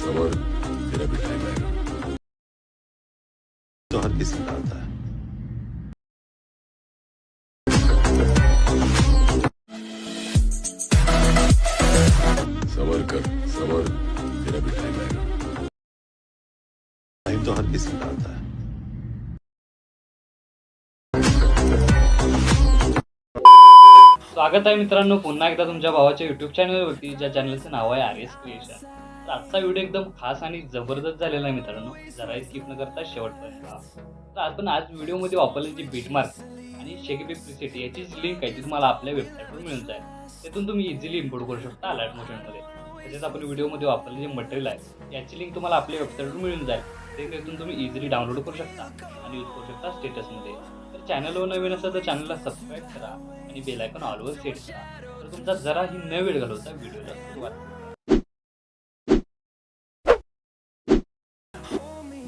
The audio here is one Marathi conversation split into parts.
सबर, तेरा भी टाइम आएगा। तो हर किसी का आता है। सबर कर, सबर, तेरा भी टाइम आएगा। टाइम तो हर किसी का आता है। स्वागत आहे मित्रांनो पुन्हा एकदा तुमच्या भावाच्या युट्यूब चॅनलवरती, ज्या चॅनलचं नाव आहे आर एस क्रिएशन. तर आजचा व्हिडिओ एकदम खास आणि जबरदस्त झालेला आहे मित्रांनो, जरा स्किप न करता शेवटपर्यंत पहा. तर आपण आज व्हिडिओमध्ये वापरलेली जी बीटमार्क आणि शेकिबी प्रीसेट याची जी लिंक आहे ती तुम्हाला आपल्या वेबसाईटवर मिळून जाईल. त्यातून तुम्ही इझिली इम्पोर्ट करू शकता अलर्ट मोशनमध्ये. तसेच आपण व्हिडिओमध्ये वापरलेले जे मटेरियल आहे याची लिंक तुम्हाला आपल्या वेबसाईटवर मिळून जाईल. त्यातून तुम्ही इझिली डाउनलोड करू शकता आणि यूज करू शकता स्टेटसमध्ये. तर चॅनलवर नवीन असेल तर चॅनलला सबस्क्राईब करा आणि बेल आयकॉन ऑलवर सेट करा. तर तुमचा जराही न वेळ घालवता व्हिडिओला सुरुवात करा.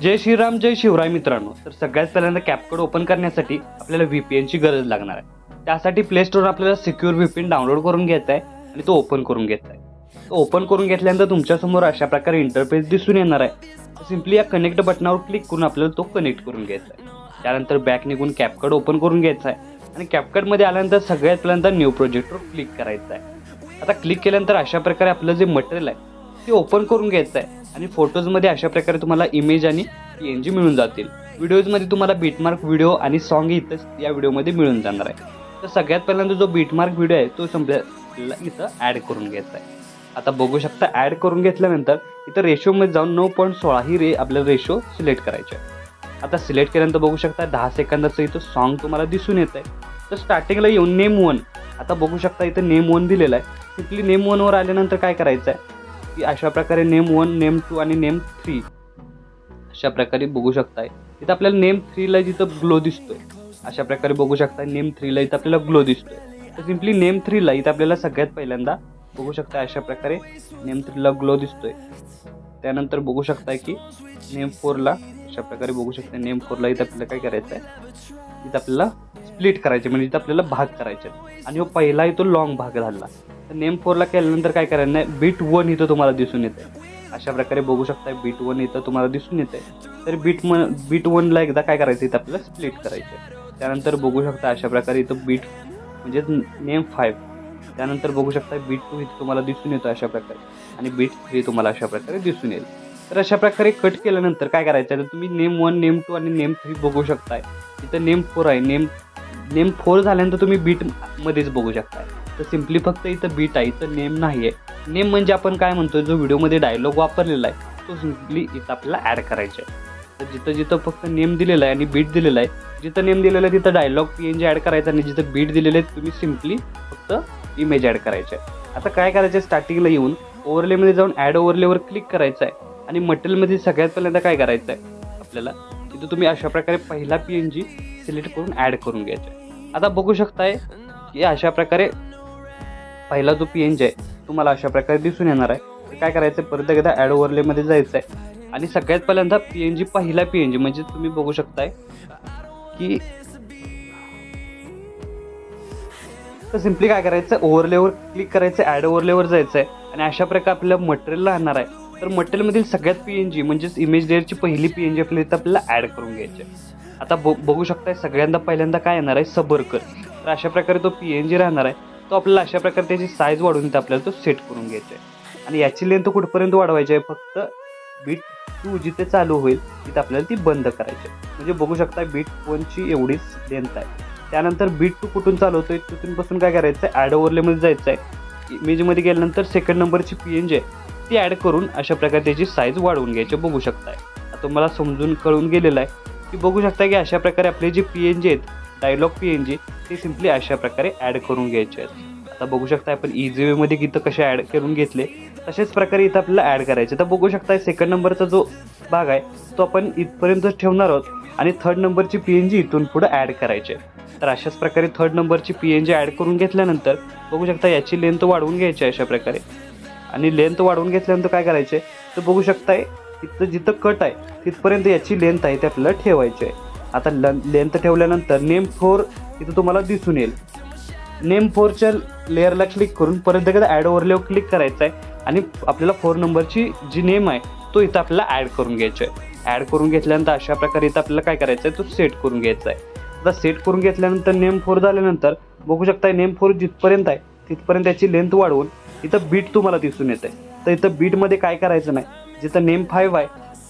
जय श्रीराम जय शिवराय मित्रांनो. तर सगळ्यात पहिल्यांदा कॅपकट ओपन करण्यासाठी आपल्याला व्हीपीएनची गरज लागणार आहे. त्यासाठी प्ले स्टोर आपल्याला सिक्युअर व्हीपीएन डाउनलोड करून घ्यायचा आहे आणि तो ओपन करून घ्यायचा आहे. तो ओपन करून घेतल्यानंतर तुमच्यासमोर अशा प्रकारे इंटरफेस दिसून येणार आहे. सिम्पली या कनेक्ट बटनावर क्लिक करून आपल्याला तो कनेक्ट करून घ्यायचा आहे. त्यानंतर बॅक निघून कॅपकट ओपन करून घ्यायचा आहे आणि कॅपकटमध्ये आल्यानंतर सगळ्यात पहिल्यांदा न्यू प्रोजेक्टवर क्लिक करायचं आहे. आता क्लिक केल्यानंतर अशा प्रकारे आपलं जे मटेरियल आहे ते ओपन करून घ्यायचं आहे आणि फोटोजमध्ये अशा प्रकारे तुम्हाला इमेज आणि PNG मिळून जातील. व्हिडिओजमध्ये तुम्हाला बीटमार्क व्हिडिओ आणि सॉन्ग इथं या व्हिडिओमध्ये मिळून जाणार आहे. तर सगळ्यात पहिल्यांदा जो बीटमार्क व्हिडिओ आहे तो संपल्याला इथं ॲड करून घ्यायचा आहे. आता बघू शकता ॲड करून घेतल्यानंतर इथं रेशोमध्ये जाऊन 9.16 ही आपल्याला रेशो सिलेक्ट करायचे आहे. आता सिलेक्ट केल्यानंतर बघू शकता 10 सेकंदाचं इथं सॉन्ग तुम्हाला दिसून येत आहे. तर स्टार्टिंगला येऊन नेम 1 आता बघू शकता इथं नेम 1 दिलेला आहे. सिम्पली नेम 1 वर आल्यानंतर काय करायचं आहे की अशा प्रकारे नेम 1, नेम 2 आणि नेम 3 अशा प्रकारे बघू शकताय. इथं आपल्याला नेम 3 ला जिथं ग्लो दिसतोय अशा प्रकारे बघू शकता. नेम 3 ला इथं आपल्याला ग्लो दिसतोय. तर सिम्पली नेम 3 ला इथं आपल्याला सगळ्यात पहिल्यांदा बघू शकता अशा प्रकारे नेम 3 ला ग्लो दिसतोय. त्यानंतर बघू शकताय की नेम 4 ला अशा प्रकारे बघू शकता. नेम 4 ला इथं आपल्याला काय करायचं आहे इथं आपल्याला स्प्लिट करायचे म्हणजे इथं आपल्याला भाग करायचे आणि हा पहिला इथं लॉंग भाग झाला. तर नेम 4 ला केल्यानंतर काय करायचं नाही बीट 1 इथं तुम्हाला दिसून येते. अशा प्रकारे बघू शकता बीट 1 इथं तुम्हाला दिसून येते. तर बीट 1 ला एकदा काय करायचं इथं आपल्याला स्प्लिट करायचे. त्यानंतर बघू शकता अशा प्रकारे इथं बीट म्हणजे नेम 5 त्यानंतर बघू शकता बीट 2 इथं तुम्हाला दिसून येतं अशा प्रकारे आणि बीट 3 तुम्हाला अशा प्रकारे दिसून येईल. तर अशा प्रकारे कट केल्यानंतर काय करायचं आहे तर तुम्ही नेम 1, नेम 2 आणि नेम 3 बघू शकताय. इथं नेम 4 आहे. नेम 4 झाल्यानंतर तुम्ही बीटमध्येच बघू शकताय. तर सिम्पली फक्त इथं बीट आहे, इथं नेम नाही आहे. नेम म्हणजे आपण काय म्हणतो जो व्हिडिओमध्ये डायलॉग वापरलेला आहे तो सिम्पली इथं आपल्याला ॲड करायचा आहे. तर जिथं जिथं फक्त नेम दिलेला आहे आणि बीट दिलेला आहे, जिथं नेम दिलेलं आहे तिथं डायलॉग PNG ॲड करायचा आणि जिथं बीट दिलेले आहेत तुम्ही सिम्पली फक्त इमेज ॲड करायचे आहे. आता काय करायचं आहे स्टार्टिंगला येऊन ओव्हरलेमध्ये जाऊन ॲड ओव्हरलेवर क्लिक करायचं आहे आणि मटेरियलमध्ये सगळ्यात पहिल्यांदा काय करायचं आहे आपल्याला तिथं तुम्ही अशा प्रकारे पहिला PNG सिलेक्ट करून ॲड करून घ्यायचा आहे. आता बघू शकताय की अशा प्रकारे पहिला जो PNG आहे तुम्हाला अशा प्रकारे दिसून येणार आहे. तर काय करायचं आहे परत एकदा ॲड ओव्हरलेमध्ये जायचं आहे आणि सगळ्यात पहिल्यांदा PNG पहिला PNG म्हणजे तुम्ही बघू शकताय की तर सिम्पली काय करायचं ओव्हरलेवर क्लिक करायचं ॲड ओव्हरलेवर जायचं आहे आणि अशा प्रकारे आपल्याला मटेरियल राहणार आहे. तर मटेरियलमधील सगळ्यात PNG म्हणजेच इमेज लेअरची पहिली PNG आपल्याला ॲड करून घ्यायची आहे. आता बघू शकताय सगळ्यांदा पहिल्यांदा काय येणार आहे सबरकर. तर अशा प्रकारे तो PNG राहणार आहे. तो आपल्याला अशा प्रकारे त्याची साईज वाढवून इथं आपल्याला तो सेट करून घ्यायचा आहे आणि याची लेंथ कुठपर्यंत वाढवायची आहे फक्त बीट 2 जिथे चालू होईल तिथे आपल्याला ती बंद करायची आहे. म्हणजे बघू शकता बीट 1 ची एवढीच लेंथ आहे. त्यानंतर बीट 2 कुठून चालू होतोय तिथूनपासून काय करायचं आहे ॲड ओव्हरलेमध्ये जायचं आहे. इमेजमध्ये गेल्यानंतर सेकंड नंबरची PNG आहे ती ॲड करून अशा प्रकारे त्याची साईज वाढवून घ्यायची बघू शकताय. आता मला समजून कळून गेलेलं आहे की बघू शकता की अशा प्रकारे आपले जे PNG आहेत डायलॉग PNG ते सिम्पली अशा प्रकारे ॲड करून घ्यायचे आहेत. आता बघू शकता आपण इझी वेमध्ये इथं कसे ॲड करून घेतले तसेच प्रकारे इथं आपल्याला ॲड करायचे. तर बघू शकता सेकंड नंबरचा जो भाग आहे तो आपण इथपर्यंतच ठेवणार आहोत आणि थर्ड नंबरची PNG इथून पुढे ॲड करायचे. तर अशाच प्रकारे थर्ड नंबरची PNG ॲड करून घेतल्यानंतर बघू शकता याची लेंथ वाढवून घ्यायची अशा प्रकारे आणि लेंथ वाढवून घेतल्यानंतर काय करायचे तर बघू शकताय इथं जिथं कट आहे तिथपर्यंत याची लेंथ आहे ते आपल्याला ठेवायची आहे. आता लेंथ ठेवल्यानंतर नेम 4 इथं तुम्हाला दिसून येईल. नेम 4च्या लेअरला क्लिक करून परत एकदा ॲड ओव्हरलेवर क्लिक करायचं आहे आणि आपल्याला 4 नंबरची जी नेम आहे तो इथं आपल्याला ॲड करून घ्यायचा आहे. ॲड करून घेतल्यानंतर अशा प्रकारे इथं आपल्याला काय करायचं आहे, तो सेट करून घ्यायचा आहे. आता सेट करून घेतल्यानंतर नेम 4 झाल्यानंतर बघू शकता नेम 4 जिथपर्यंत आहे तिथपर्यंत त्याची लेंथ वाढवून इथं बीट तुम्हाला दिसून येते. तर इथं बीटमध्ये काय करायचं नाही, जिथं नेम 5 आहे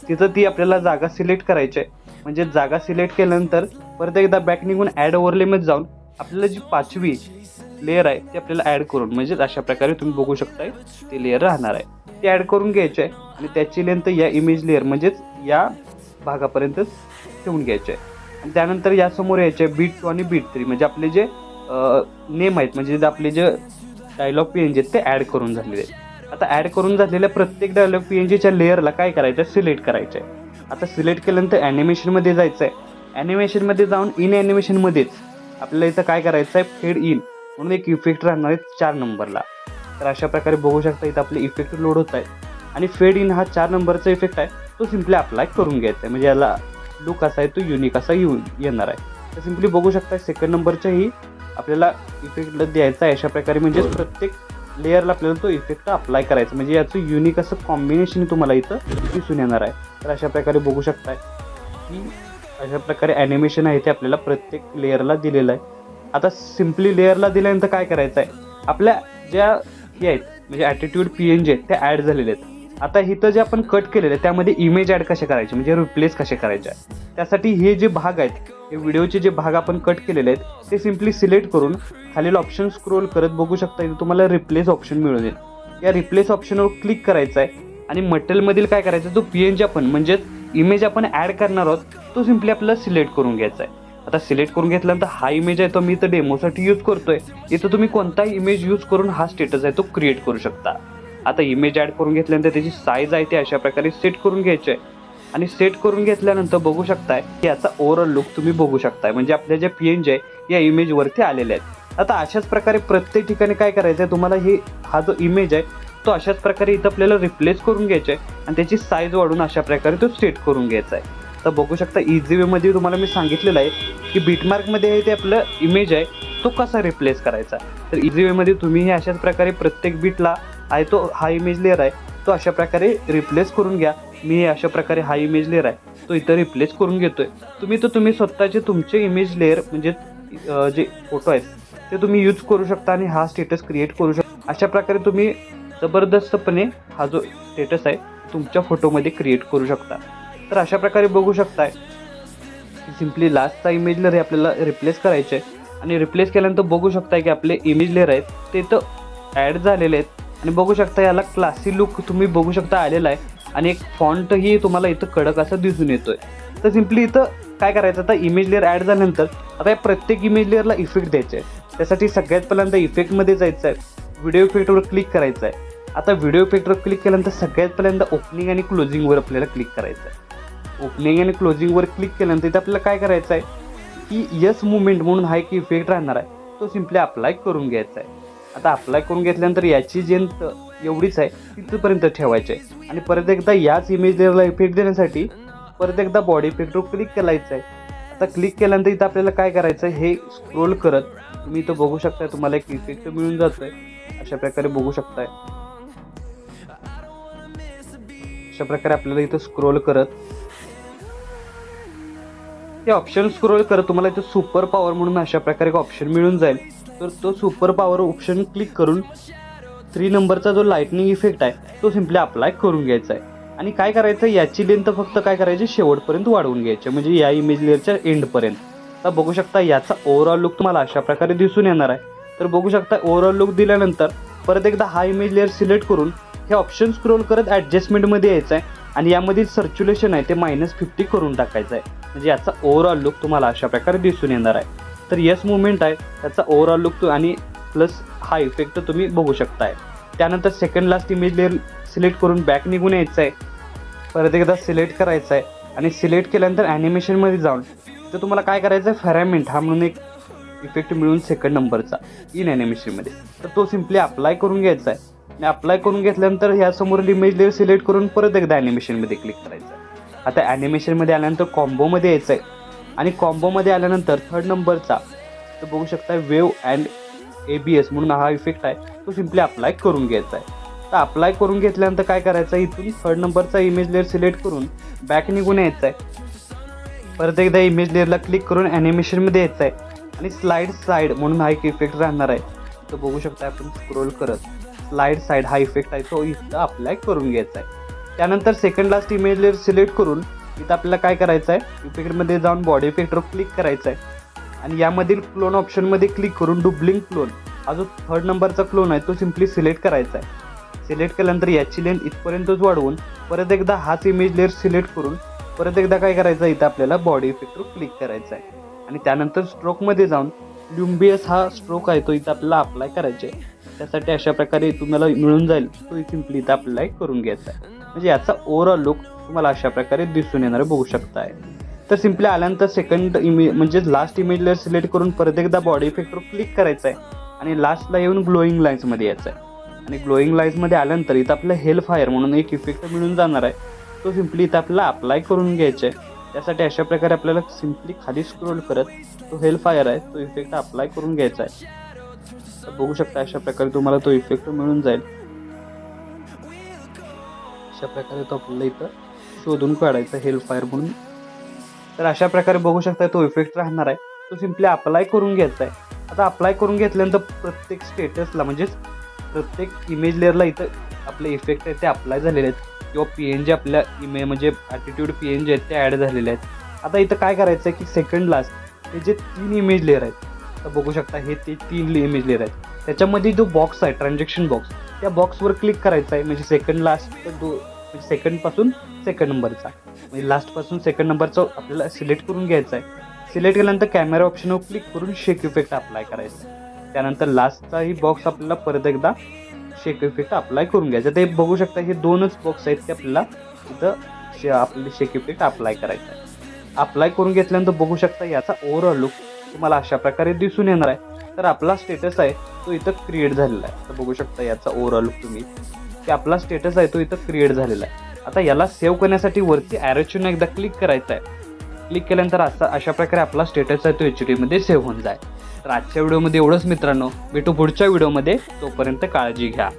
तिथं ती आपल्याला जागा सिलेक्ट करायची आहे. म्हणजे जागा सिलेक्ट केल्यानंतर परत एकदा बॅक निघून ॲड ओव्हरलेमध्ये जाऊन आपल्याला जी 5वी लेअर आहे ती आपल्याला ॲड करून, म्हणजे अशा प्रकारे तुम्ही बघू शकताय ती लेअर राहणार आहे. ती ॲड करून घ्यायची आहे आणि त्याची लेंथ या इमेज लेअर म्हणजेच या भागापर्यंत ठेवून घ्यायची आहे. आणि त्यानंतर यासमोर यायचे बीट 2 आणि बीट 3 म्हणजे आपले जे नेम आहेत, म्हणजे आपले जे डायलॉग PNG आहेत ते ॲड करून झालेले आहेत. आता ॲड करून झालेल्या प्रत्येक डायलॉग PNGच्या लेअरला काय करायचं आहे, सिलेक्ट करायचं आहे. आता सिलेक्ट केल्यानंतर ॲनिमेशनमध्ये जायचं आहे. ॲनिमेशनमध्ये जाऊन इन ॲनिमेशनमध्येच आपल्याला इथं काय करायचं आहे, फेड इन म्हणून एक इफेक्ट राहणार आहे 4 नंबरला. तर अशा प्रकारे बघू शकता इथं आपले इफेक्ट लोड होत आहेत आणि फेड इन हा 4 नंबरचा इफेक्ट आहे तो सिम्पली अप्लाय करून घ्यायचा आहे. म्हणजे याला लुक असा आहे तो युनिक असा येणार आहे. तर सिम्पली बघू शकता सेकंड नंबरच्याही आपल्याला इफेक्ट द्यायचा आहे अशा प्रकारे. म्हणजे प्रत्येक लेअरला आपल्याला तो इफेक्ट अप्लाय करायचा, म्हणजे याचं युनिक असं कॉम्बिनेशन तुम्हाला इथं दिसून येणार आहे. तर अशा प्रकारे बघू शकताय की अशा प्रकारे ॲनिमेशन आहे ते आपल्याला प्रत्येक लेअरला दिलेलं आहे. आता सिम्पली लेअरला दिल्यानंतर काय करायचं आहे, आपल्या ज्या हे आहेत म्हणजे ॲटिट्यूड PNG आहेत त्या ॲड झालेले आहेत. आता इथं जे आपण कट केलेलं आहे त्यामध्ये इमेज ॲड कसे करायचे, म्हणजे रिप्लेस कसे करायचे आहे, त्यासाठी हे जे भाग आहेत, हे व्हिडिओचे जे भाग आपण कट केलेले आहेत ते सिम्पली सिलेक्ट करून खालील ऑप्शन स्क्रोल करत बघू शकता इथं तुम्हाला रिप्लेस ऑप्शन मिळून येईल. या रिप्लेस ऑप्शनवर क्लिक करायचं आहे आणि मटेरियलमधील काय करायचं, जो PNG आपण म्हणजेच इमेज आपण ॲड करणार आहोत तो सिम्पली आपल्याला सिलेक्ट करून घ्यायचा आहे. आता सिलेक्ट करून घेतल्यानंतर हा इमेज आहे तो मी इथं डेमोसाठी यूज करतोय. इथं तुम्ही कोणताही इमेज यूज करून हा स्टेटस आहे तो क्रिएट करू शकता. आता इमेज ॲड करून घेतल्यानंतर त्याची साईज आहे ते अशा प्रकारे सेट करून घ्यायची आहे आणि सेट करून घेतल्यानंतर बघू शकताय की याचा ओव्हरऑल लुक तुम्ही बघू शकताय, म्हणजे आपल्या ज्या PNG आहे या इमेजवरती आलेले आहेत. आता अशाच प्रकारे प्रत्येक ठिकाणी काय करायचं आहे तुम्हाला, हा जो इमेज आहे तो अशाच प्रकारे इथं आपल्याला रिप्लेस करून घ्यायचा आहे आणि त्याची साईज वाढून अशा प्रकारे तो सेट करून घ्यायचा आहे. तर बघू शकता इझी वेमध्ये तुम्हाला मी सांगितलेलं आहे की बीटमार्कमध्ये आहे ते आपलं इमेज आहे तो कसा रिप्लेस करायचा. तर इझी वेमध्ये तुम्ही हे अशाच प्रकारे प्रत्येक बीटला आहे तो हा इमेज लेअर आहे तो अशा प्रकारे रिप्लेस करून घ्या. मी अशा प्रकारे हा इमेज लेअर आहे तो इथं रिप्लेस करून घेतोय. तुम्ही स्वतःचे तुमचे इमेज लेअर म्हणजे जे फोटो आहेत ते तुम्ही यूज करू शकता आणि हा स्टेटस क्रिएट करू शकता. अशा प्रकारे तुम्ही जबरदस्तपणे हा जो स्टेटस आहे तुमच्या फोटोमध्ये क्रिएट करू शकता. तर अशा प्रकारे बघू शकताय सिम्पली लास्टचा इमेज लेअर हे आपल्याला रिप्लेस करायचे आहे आणि रिप्लेस केल्यानंतर बघू शकताय की आपले इमेज लेअर आहेत ते इथं ॲड झालेले आहेत आणि बघू शकता याला क्लासी लुक तुम्ही बघू शकता आलेला आहे आणि एक फॉन्टही तुम्हाला इथं कडक असा दिसून येतोय. तर सिम्पली इथं काय करायचं, आता इमेज लेअर ॲड झाल्यानंतर आता या प्रत्येक इमेज लेअरला इफेक्ट द्यायचे आहे. त्यासाठी सगळ्यात पहिल्यांदा इफेक्टमध्ये जायचं आहे, व्हिडिओ इफेक्टवर क्लिक करायचं आहे. आता व्हिडिओ इफेक्टवर क्लिक केल्यानंतर सगळ्यात पहिल्यांदा ओपनिंग आणि क्लोजिंगवर आपल्याला क्लिक करायचं आहे. ओपनिंग आणि क्लोजिंगवर क्लिक केल्यानंतर इथं आपल्याला काय करायचं आहे की यस मुवमेंट म्हणून हा एक इफेक्ट राहणार आहे तो सिम्पली अप्लाय करून घ्यायचा आहे. आता अप्लाय करून घेतल्यानंतर याची लेंथ एवढीच आहे तिथपर्यंत ठेवायची आहे आणि परत एकदा याच इमेज लेअरला इफेक्ट देण्यासाठी परत एकदा बॉडी इफेक्टवर क्लिक करायचं आहे. आता क्लिक केल्यानंतर इथं आपल्याला काय करायचं आहे, हे स्क्रोल करत तुम्ही इथं बघू शकताय तुम्हाला एक इफेक्ट मिळून जातोय. अशा प्रकारे बघू शकताय, अशा प्रकारे आपल्याला इथं स्क्रोल करत हे ऑप्शन स्क्रोल करत तुम्हाला इथं सुपर पॉवर म्हणून अशा प्रकारे एक ऑप्शन मिळून जाईल. तर तो सुपर पॉवर ऑप्शन क्लिक करून 3 नंबरचा जो लाईटनिंग इफेक्ट आहे तो सिम्पली अप्लाय करून घ्यायचा आहे आणि काय करायचं याची लेंथ फक्त काय करायची शेवटपर्यंत वाढवून घ्यायची, म्हणजे या इमेज लेअरच्या एंडपर्यंत. तर बघू शकता याचा ओव्हरऑल लुक तुम्हाला अशा प्रकारे दिसून येणार आहे. तर बघू शकता ओव्हरऑल लुक दिल्यानंतर परत एकदा हा इमेज लेअर सिलेक्ट करून हे ऑप्शन स्क्रोल करत ॲडजस्टमेंटमध्ये यायचं आहे आणि यामधील सर्क्युलेशन आहे ते -50 करून टाकायचं आहे, म्हणजे याचा ओव्हरऑल लुक तुम्हाला अशा प्रकारे दिसून येणार आहे. तर यस मुवमेंट आहे त्याचा ओव्हरऑल लुक आणि प्लस हा इफेक्ट तुम्ही बघू शकताय. त्यानंतर second last image layer select करून बॅक निघून यायचं आहे, परत एकदा सिलेक्ट करायचं आहे आणि सिलेक्ट केल्यानंतर ॲनिमेशनमध्ये जाऊन तर तुम्हाला काय करायचं आहे, फॅरामेंट हा म्हणून एक इफेक्ट मिळून सेकंड नंबरचा इन ॲनिमेशनमध्ये, तर तो सिम्पली अप्लाय करून घ्यायचा आहे आणि अप्लाय करून घेतल्यानंतर ह्यासमोर इमेज लेअर सिलेक्ट करून परत एकदा ॲनिमेशनमध्ये क्लिक करायचं आहे. आता ॲनिमेशनमध्ये आल्यानंतर कॉम्बोमध्ये यायचं आहे आणि कॉम्बोमध्ये आल्यानंतर थर्ड नंबरचा तर बघू शकता वेव अँड ABS म्हणून हा इफेक्ट आहे तो सिम्पली अप्लाय करून घ्यायचा आहे. तर अप्लाय करून घेतल्यानंतर काय करायचं आहे, इथून 3rd नंबरचा इमेज लेअर सिलेक्ट करून बॅक निघून यायचं आहे. परत एकदा इमेज लेअरला क्लिक करून ॲनिमेशनमध्ये यायचं आहे आणि स्लाइड साईड म्हणून हा एक इफेक्ट राहणार आहे. तर बघू शकता आपण स्क्रोल करत स्लाइड साईड हा इफेक्ट आहे तो इथं अप्लाय करून घ्यायचा आहे. त्यानंतर second last image layer select करून इथं आपल्याला काय करायचं आहे, इफेक्टमध्ये जाऊन बॉडी इफेक्टवर क्लिक करायचं आहे आणि यामधील क्लोन ऑप्शनमध्ये क्लिक करून डुबलिंग क्लोन हा जो 3rd नंबरचा क्लोन आहे तो सिम्पली सिलेक्ट करायचा आहे. सिलेक्ट केल्यानंतर याची लेंथ इथपर्यंतच वाढवून परत एकदा हाच इमेज लेअर सिलेक्ट करून परत एकदा काय करायचं आहे, इथं आपल्याला बॉडी इफेक्टवर क्लिक करायचं आहे आणि त्यानंतर स्ट्रोकमध्ये जाऊन ल्युम्बियस हा स्ट्रोक आहे तो इथं आपल्याला अप्लाय करायचा आहे. त्यासाठी अशा प्रकारे तुम्हाला मिळून जाईल तो सिम्पली इथं अप्लाय करून घ्यायचा आहे. म्हणजे याचा ओव्हरऑल लुक तुम्हाला अशा प्रकारे दिसून येणार बघू शकताय. तर सिम्पली आल्यानंतर सेकंड इमेज म्हणजे लास्ट इमेज लेअर सिलेक्ट करून परत एकदा बॉडी इफेक्टवर क्लिक करायचं आहे आणि लास्टला येऊन ग्लोईंग लाईन्समध्ये यायचं आहे आणि ग्लोईंग लाईन्समध्ये आल्यानंतर इथं आपलं हेल फायर म्हणून एक इफेक्ट मिळून जाणार आहे. तो सिम्पली इथं आपल्याला अप्लाय करून घ्यायचा आहे. त्यासाठी अशा प्रकारे आपल्याला सिम्पली खाली स्क्रोल करत तो हेल फायर आहे तो इफेक्ट अप्लाय करून घ्यायचा आहे. तर बघू शकता अशा प्रकारे तुम्हाला तो इफेक्ट मिळून जाईल. अशा प्रकारे तो आपल्याला इथं शोधून काढायचा हेल फायर म्हणून. तर अशा प्रकारे बघू शकता तो इफेक्ट राहणार आहे तो सिम्पली अप्लाय करून घ्यायचा आहे. आता अप्लाय करून घेतल्यानंतर प्रत्येक स्टेटसला म्हणजेच प्रत्येक इमेज लेअरला इथं आपले इफेक्ट आहेत ते अप्लाय झालेले आहेत किंवा PNG आपल्या इमेज म्हणजे ॲटिट्यूड PNG आहेत ते ॲड झालेले आहेत. आता इथं काय करायचं आहे की सेकंड लास्ट हे जे 3 इमेज लेअर आहेत तर बघू शकता हे ते 3 इमेज लेअर आहेत. त्याच्यामध्ये जो बॉक्स आहे ट्रान्झॅक्शन बॉक्स त्या बॉक्सवर क्लिक करायचं आहे. म्हणजे सेकंड लास्ट म्हणजे सेकंडपासून सेकंड नंबरचा म्हणजे लास्टपासून सेकंड नंबरचा आपल्याला सिलेक्ट करून घ्यायचा आहे. सिलेक्ट केल्यानंतर कॅमेरा ऑप्शनवर क्लिक करून शेक इफेक्ट अप्लाय करायचा. त्यानंतर लास्टचाही बॉक्स आपल्याला परत एकदा शेक इफेक्ट अप्लाय करून घ्यायचा. ते बघू शकता हे 2च बॉक्स आहेत ते आपल्याला इथं आपले शेक इफेक्ट अप्लाय करायचा आहे. अप्लाय करून घेतल्यानंतर बघू शकता याचा ओव्हरऑल लुक तुम्हाला अशा प्रकारे दिसून येणार आहे. तर आपला स्टेटस आहे तो इथं क्रिएट झालेला आहे. तर बघू शकता याचा ओव्हरऑल लुक तुम्ही की आपला स्टेटस आहे तो इथं क्रिएट झालेला आहे. आता याला सेव्ह करण्यासाठी वरती ॲरोचून एकदा क्लिक करायचं आहे. क्लिक केल्यानंतर अशा प्रकारे आपला स्टेटस आहे तो HD मध्ये सेव्ह होऊन जाईल. तर आजच्या व्हिडिओमध्ये एवढंच मित्रांनो. भेटू पुढच्या व्हिडिओमध्ये. तोपर्यंत काळजी घ्या.